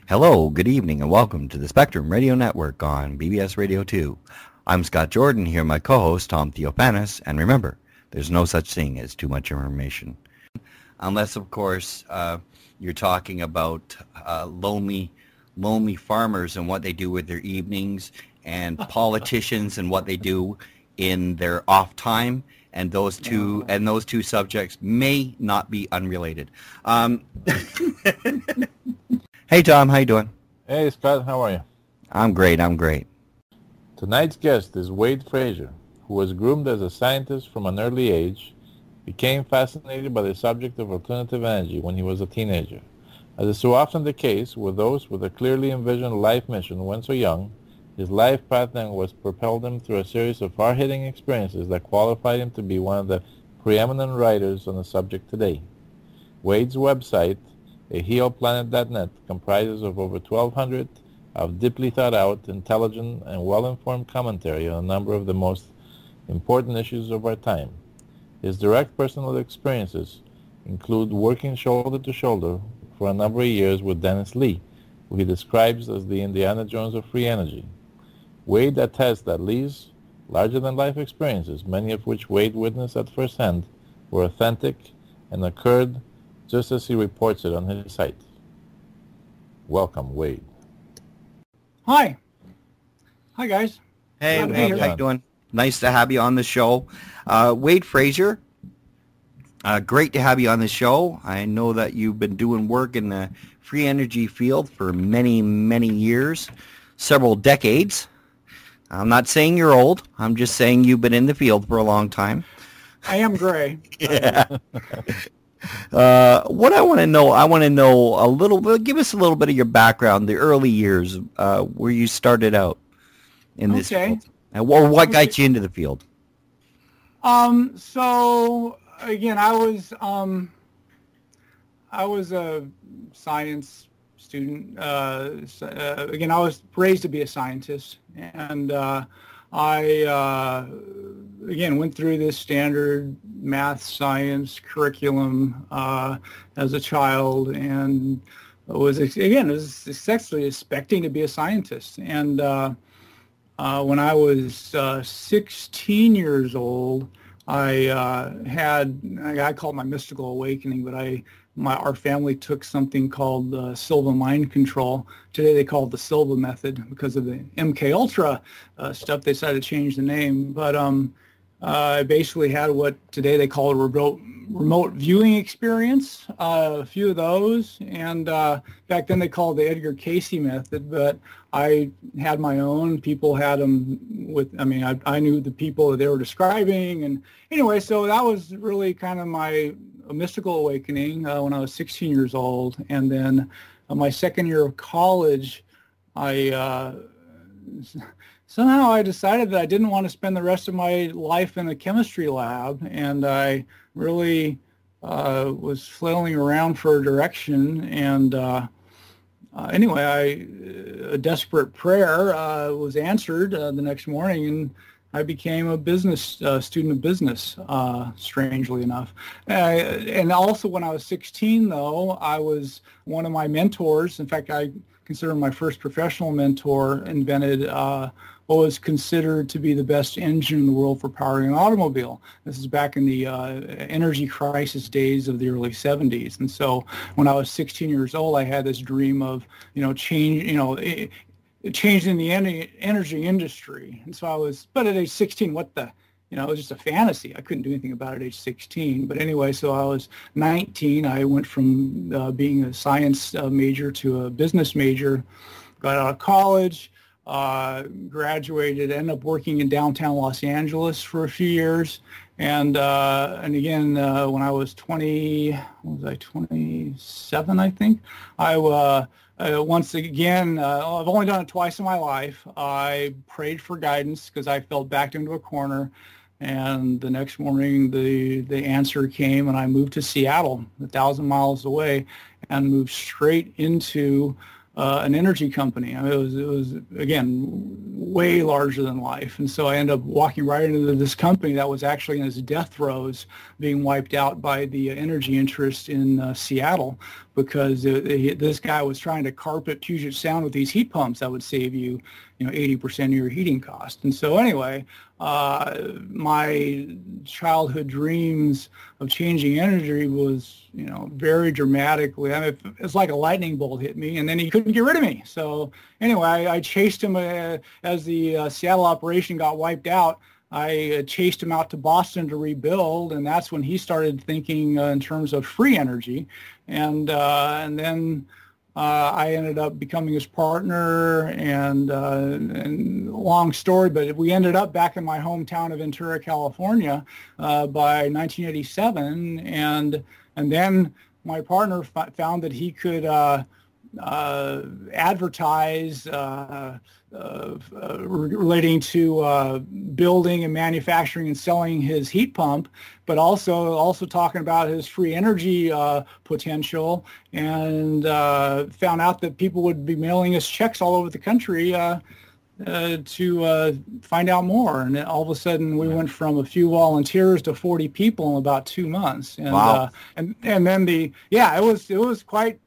Hello, good evening, and welcome to the Spectrum Radio Network on BBS Radio 2. I'm Scott Jordan, here my co-host Tom Theophanis, and remember, there's no such thing as too much information. Unless, of course, you're talking about lonely farmers and what they do with their evenings, and politicians and what they do in their off time, and those two subjects may not be unrelated. Hey, Tom, how you doing? Hey, Scott, how are you? I'm great. Tonight's guest is Wade Frazier, who was groomed as a scientist from an early age, became fascinated by the subject of alternative energy when he was a teenager. As is so often the case with those with a clearly envisioned life mission when so young, his life path then was propelled him through a series of hard-hitting experiences that qualified him to be one of the preeminent writers on the subject today. Wade's website, ahealplanet.net, comprises of over 1,200 of deeply thought out, intelligent, and well-informed commentary on a number of the most important issues of our time. His direct personal experiences include working shoulder to shoulder for a number of years with Dennis Lee, who he describes as the Indiana Jones of free energy. Wade attests that Lee's larger-than-life experiences, many of which Wade witnessed at first hand, were authentic and occurred just as he reports it on his site. Welcome, Wade. Hi, guys. Hey, Wade, how you doing? Nice to have you on the show. Wade Frazier, great to have you on the show. I know that you've been doing work in the free energy field for many, many years, several decades. I'm not saying you're old. I'm just saying you've been in the field for a long time. I am gray. Yeah. What I want to know a little bit, give us a little bit of your background, the early years, where you started out in this field. And what got you into the field? So again, I was a science student. Again, I was raised to be a scientist, and I again went through this standard math science curriculum as a child, and was essentially expecting to be a scientist. And when I was 16 years old, I call it my mystical awakening, but our family took something called Silva mind control. Today they call it the Silva method because of the MK Ultra stuff. They decided to change the name, but I basically had what today they call a remote viewing experience, a few of those, and back then they called it the Edgar Casey method, but I had my own. People had them I knew the people that they were describing, and anyway, so that was really kind of my mystical awakening when I was 16 years old. And then my second year of college, somehow I decided that I didn't want to spend the rest of my life in a chemistry lab, and I really was flailing around for a direction. And anyway, a desperate prayer was answered the next morning, and I became a student of business, strangely enough. And also when I was 16, though, I was one of my mentors. In fact, I consider my first professional mentor invented what was considered to be the best engine in the world for powering an automobile. This is back in the energy crisis days of the early 70s. And so when I was 16 years old, I had this dream of, changing the energy industry. And so but at age 16, it was just a fantasy. I couldn't do anything about it at age 16. But anyway, so I was 19. I went from being a science major to a business major, got out of college, graduated, ended up working in downtown Los Angeles for a few years. And again, when I was 27, I think, once again, I've only done it twice in my life. I prayed for guidance because I felt backed into a corner. And the next morning, the answer came, and I moved to Seattle, 1,000 miles away, and moved straight into an energy company. I mean, it was again way larger than life, and so I ended up walking right into this company that was actually in its death throes, being wiped out by the energy interest in Seattle. because this guy was trying to carpet Puget Sound with these heat pumps that would save you, 80% of your heating cost. And so anyway, my childhood dreams of changing energy was, very dramatically. I mean, it's like a lightning bolt hit me, and then he couldn't get rid of me. So anyway, I chased him as the Seattle operation got wiped out. I chased him out to Boston to rebuild, and that's when he started thinking in terms of free energy. And then I ended up becoming his partner, and long story, but we ended up back in my hometown of Ventura, California by 1987, and then my partner found that he could advertise relating to building and manufacturing and selling his heat pump, but also talking about his free energy potential, and found out that people would be mailing us checks all over the country to find out more. And then all of a sudden we went from a few volunteers to 40 people in about 2 months. And wow. And then it was quite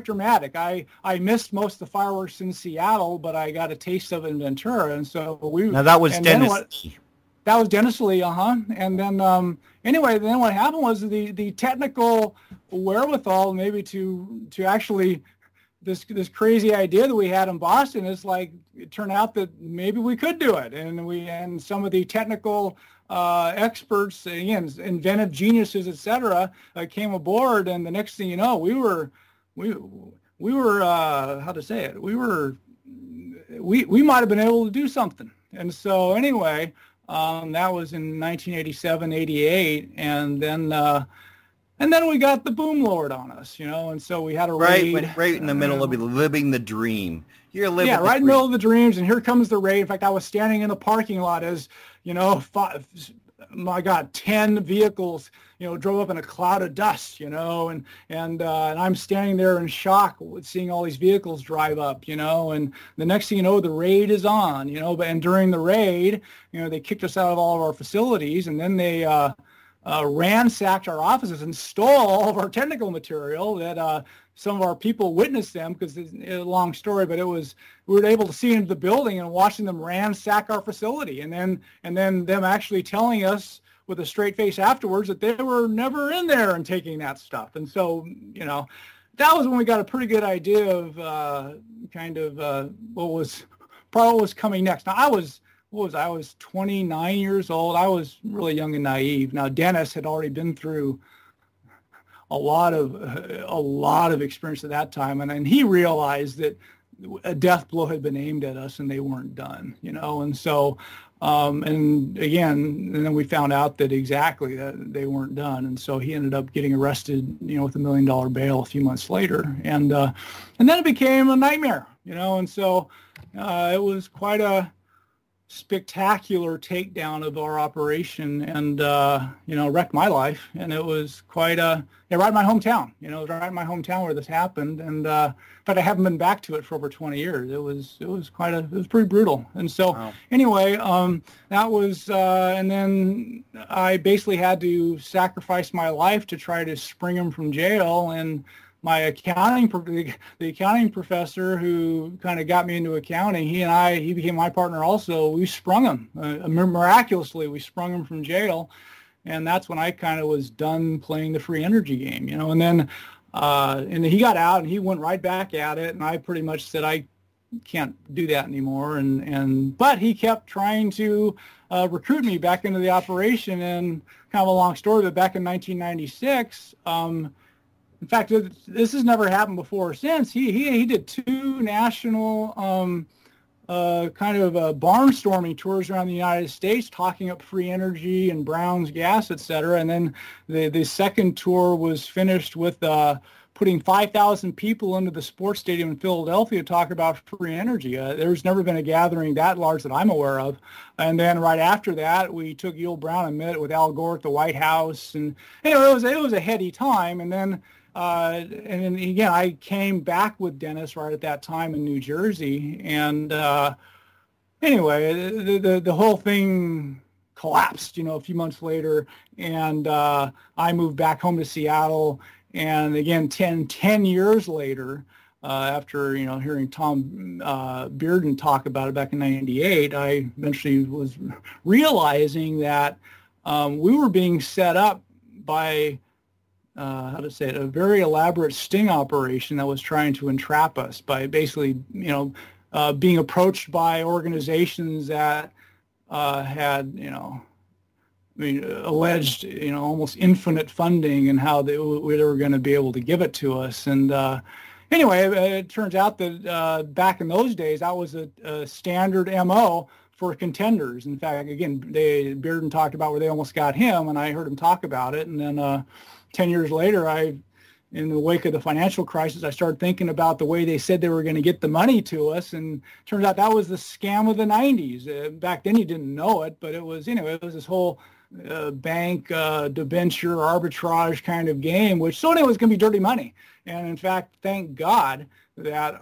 dramatic. I missed most of the fireworks in Seattle, but I got a taste of it in Ventura. And so now that was Dennis. That was Dennis Lee, And then anyway, then what happened was the technical wherewithal maybe to actually this crazy idea that we had in Boston is like, it turned out that maybe we could do it, and some of the technical experts, again, inventive geniuses, etc., came aboard, and the next thing you know, we were how to say it, we might have been able to do something. And so anyway, that was in 1987, 88, and then we got the boom lowered on us, and so we had a raid. Right in the middle of living the dream. You're living right in the middle of the dreams, and here comes the raid. In fact, I was standing in the parking lot as, 10 vehicles, drove up in a cloud of dust, and I'm standing there in shock with seeing all these vehicles drive up, and the next thing you know, the raid is on, and during the raid, they kicked us out of all of our facilities, and then they ransacked our offices and stole all of our technical material that some of our people witnessed them, because it's a long story, but we were able to see into the building and watching them ransack our facility, and then them actually telling us with a straight face afterwards that they were never in there and taking that stuff. And so, that was when we got a pretty good idea of what was coming next. Now, I was 29 years old. I was really young and naive. Now, Dennis had already been through a lot of experience at that time, and he realized that a death blow had been aimed at us and they weren't done, and so and then we found out that exactly that they weren't done, and so he ended up getting arrested, with $1 million bail a few months later, and then it became a nightmare, and so it was quite a spectacular takedown of our operation, and wrecked my life. And it was quite right in my hometown, it was right in my hometown where this happened, and but I haven't been back to it for over 20 years. It was pretty brutal. And so wow. Anyway, that was and then I basically had to sacrifice my life to try to spring him from jail. And the accounting professor who kind of got me into accounting, he became my partner also. We sprung him, miraculously, we sprung him from jail. And that's when I kind of was done playing the free energy game, and then he got out and he went right back at it. And I pretty much said, I can't do that anymore. But he kept trying to recruit me back into the operation. And kind of a long story, but back in 1996, in fact, this has never happened before or since. He did 2 national kind of barnstorming tours around the United States, talking up free energy and Brown's gas, et cetera. And then the second tour was finished with putting 5,000 people into the sports stadium in Philadelphia to talk about free energy. There's never been a gathering that large that I'm aware of. And then right after that, we took Yul Brown and met with Al Gore at the White House. And it was a heady time. And then again, I came back with Dennis right at that time in New Jersey. And anyway, the whole thing collapsed, a few months later. And I moved back home to Seattle. And again, 10 years later, after hearing Tom Bearden talk about it back in '98, I eventually was realizing that we were being set up by a very elaborate sting operation that was trying to entrap us by basically being approached by organizations that had alleged almost infinite funding and how they were going to be able to give it to us. And anyway, it turns out that back in those days, that was a standard MO for contenders. In fact, again, Bearden talked about where they almost got him, and I heard him talk about it. And then 10 years later, in the wake of the financial crisis, I started thinking about the way they said they were going to get the money to us, and turns out that was the scam of the '90s. Back then, you didn't know it, but it was this whole bank debenture arbitrage kind of game, which so anyway was going to be dirty money. And in fact, thank God that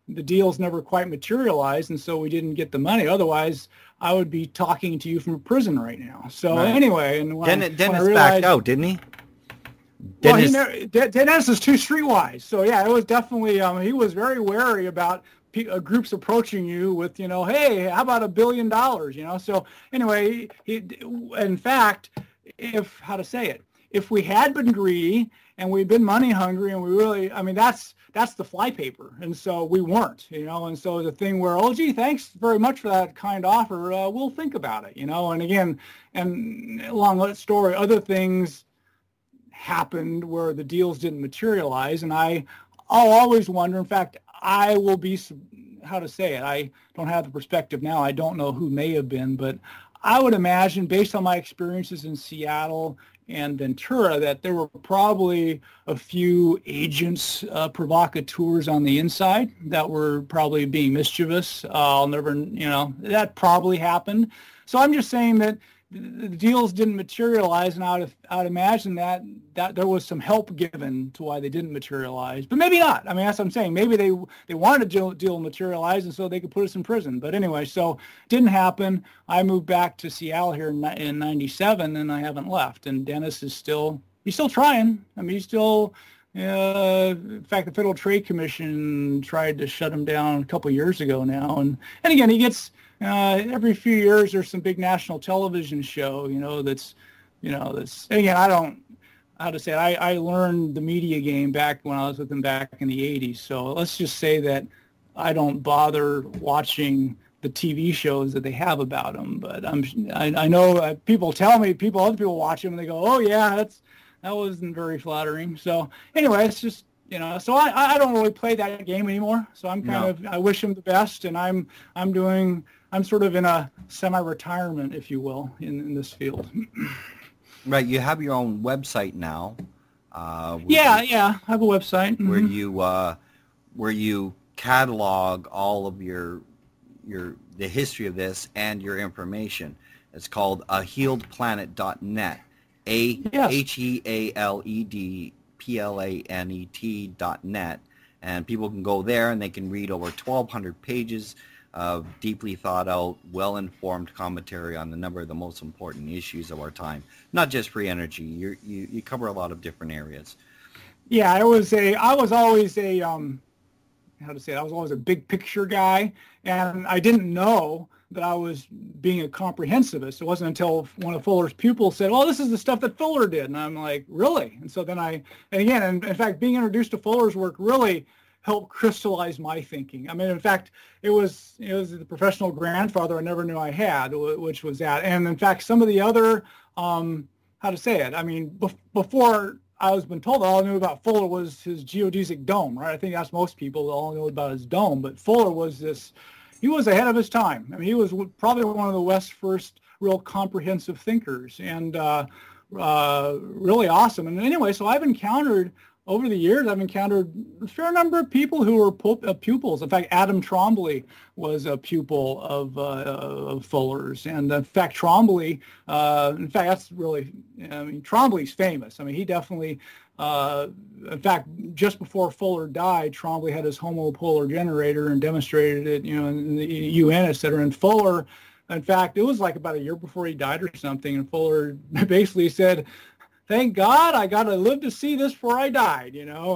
the deals never quite materialized, and so we didn't get the money. Otherwise, I would be talking to you from prison right now. So right. Anyway, and Dennis backed out, didn't he? Dennis is too streetwise. So yeah, it was definitely he was very wary about groups approaching you with hey, how about $1 billion? So anyway, in fact, if we had been greedy and we'd been money hungry and we really, that's the flypaper, and so we weren't, and so the thing where, oh gee, thanks very much for that kind offer, we'll think about it, and again, and along that story, other things happened where the deals didn't materialize, and I'll always wonder. In fact, I will be, I don't have the perspective now. I don't know who may have been, but I would imagine, based on my experiences in Seattle and Ventura, that there were probably a few agents, provocateurs on the inside that were probably being mischievous. I'll never, that probably happened. So I'm just saying that the deals didn't materialize, and I'd imagine that there was some help given to why they didn't materialize, but maybe not. That's what I'm saying. Maybe they wanted a deal materialize, and so they could put us in prison. But anyway, so didn't happen. I moved back to Seattle here in '97, and I haven't left. And Dennis is still trying. He's still. In fact, the Federal Trade Commission tried to shut him down a couple of years ago now, and again, he gets. Every few years, there's some big national television show, that's, again, I learned the media game back when I was with them back in the 80s. So let's just say that I don't bother watching the TV shows that they have about them. But I know people tell me, other people watch them and they go, oh yeah, that wasn't very flattering. So anyway, it's just, so I don't really play that game anymore. So I'm I wish them the best, and I'm sort of in a semi-retirement, if you will, in this field. Right. You have your own website now. I have a website. Mm-hmm. Where you catalog all of the history of this and your information. It's called ahealedplanet.net. ahealedplanet.net. And people can go there and they can read over 1,200 pages of deeply thought out, well-informed commentary on a number of the most important issues of our time. Not just free energy. You cover a lot of different areas. Yeah, I was always a big picture guy, and I didn't know that I was being a comprehensivist. It wasn't until one of Fuller's pupils said, well, this is the stuff that Fuller did. And I'm like, really? And so then in fact, being introduced to Fuller's work really helped crystallize my thinking. In fact, it was the professional grandfather I never knew I had, which was that. And in fact, some of the other, before I was been told, all I knew about Fuller was his geodesic dome, right? I think that's most people all know about his dome, but Fuller was he was ahead of his time. He was probably one of the West's first real comprehensive thinkers, and really awesome. And anyway, so over the years, I've encountered a fair number of people who were pupils. In fact, Adam Trombley was a pupil of Fuller's. And in fact, Trombley, that's really, Trombley's famous. He definitely, in fact, just before Fuller died, Trombley had his homopolar generator and demonstrated it, in the UN, et cetera. And Fuller, in fact, it was like about a year before he died or something, and Fuller basically said, thank God I got to live to see this before I died, you know.